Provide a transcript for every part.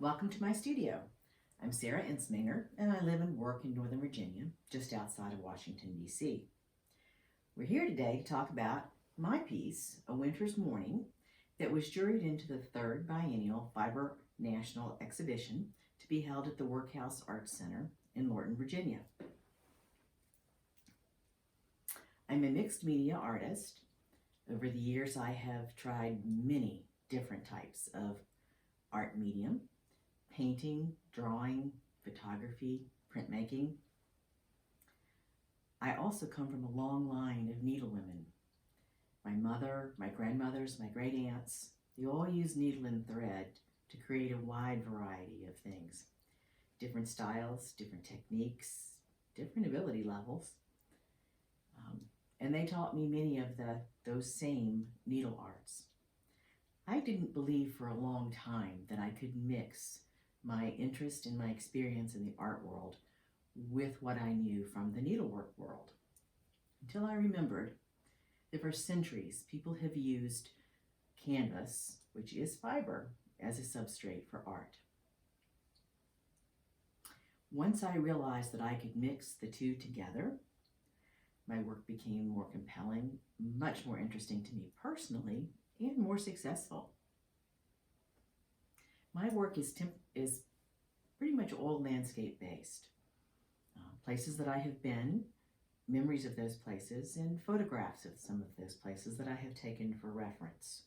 Welcome to my studio. I'm Sarah Entsminger, and I live and work in Northern Virginia, just outside of Washington, D.C. We're here today to talk about my piece, A Winter's Morning, that was juried into the third biennial Fiber National Exhibition to be held at the Workhouse Arts Center in Lorton, Virginia. I'm a mixed media artist. Over the years, I have tried many different types of art medium: painting, drawing, photography, printmaking. I also come from a long line of needlewomen. My mother, my grandmothers, my great aunts, they all used needle and thread to create a wide variety of things. Different styles, different techniques, different ability levels. And they taught me many of those same needle arts. I didn't believe for a long time that I could mix my interest and my experience in the art world with what I knew from the needlework world, until I remembered that for centuries people have used canvas, which is fiber, as a substrate for art. Once I realized that I could mix the two together, my work became more compelling, much more interesting to me personally, and more successful. My work is pretty much all landscape based. Places that I have been, memories of those places, and photographs of some of those places that I have taken for reference.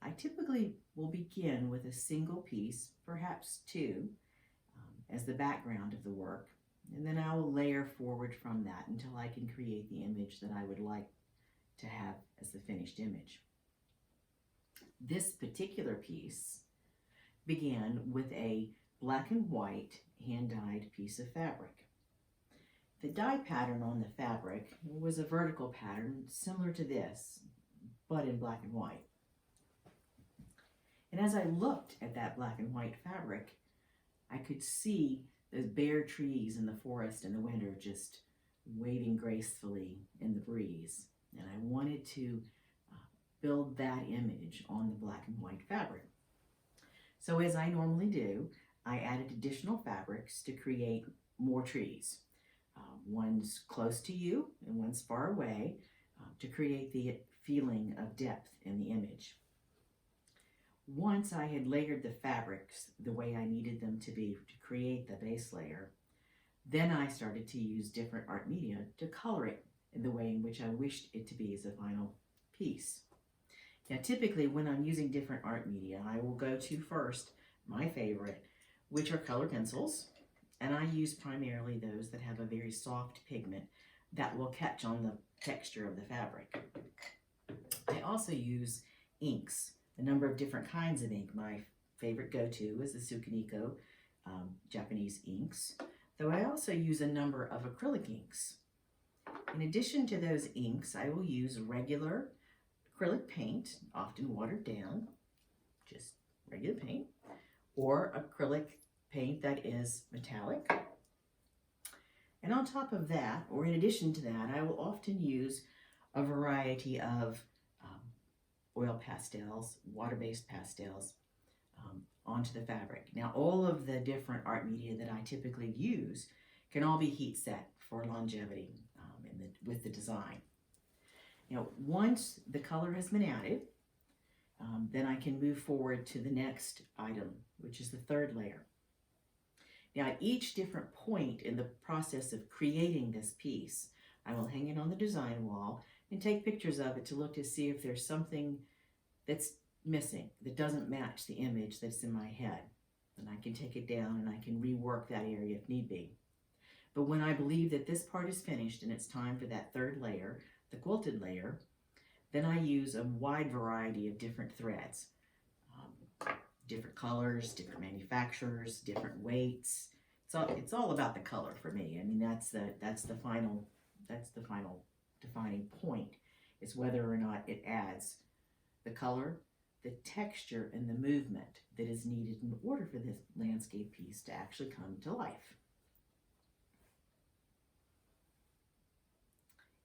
I typically will begin with a single piece, perhaps two, as the background of the work, and then I will layer forward from that until I can create the image that I would like to have as the finished image. This particular piece began with a black and white hand-dyed piece of fabric. The dye pattern on the fabric was a vertical pattern similar to this, but in black and white. And as I looked at that black and white fabric, I could see those bare trees in the forest in the winter just waving gracefully in the breeze. And I wanted to build that image on the black and white fabric. So as I normally do, I added additional fabrics to create more trees. One's close to you and one's far away, to create the feeling of depth in the image. Once I had layered the fabrics the way I needed them to be to create the base layer, then I started to use different art media to color it in the way in which I wished it to be as a final piece. Now, typically when I'm using different art media, I will go to first my favorite, which are color pencils, and I use primarily those that have a very soft pigment that will catch on the texture of the fabric. I also use inks, a number of different kinds of ink. My favorite go-to is the Sukaniko Japanese inks, though I also use a number of acrylic inks. In addition to those inks, I will use regular acrylic paint, often watered down, just regular paint, or acrylic paint that is metallic. And on top of that, or in addition to that, I will often use a variety of oil pastels, water-based pastels, onto the fabric. Now, all of the different art media that I typically use can all be heat set for longevity with the design. Now, once the color has been added, then I can move forward to the next item, which is the third layer. Now, at each different point in the process of creating this piece, I will hang it on the design wall and take pictures of it to look to see if there's something that's missing, that doesn't match the image that's in my head. And I can take it down and I can rework that area if need be. But when I believe that this part is finished and it's time for that third layer, the quilted layer, then I use a wide variety of different threads. Different colors, different manufacturers, different weights. It's all about the color for me. I mean, that's the final defining point, is whether or not it adds the color, the texture, and the movement that is needed in order for this landscape piece to actually come to life.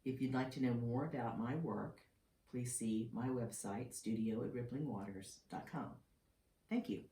If you'd like to know more about my work, please see my website, studio@ripplingwaters.com. Thank you.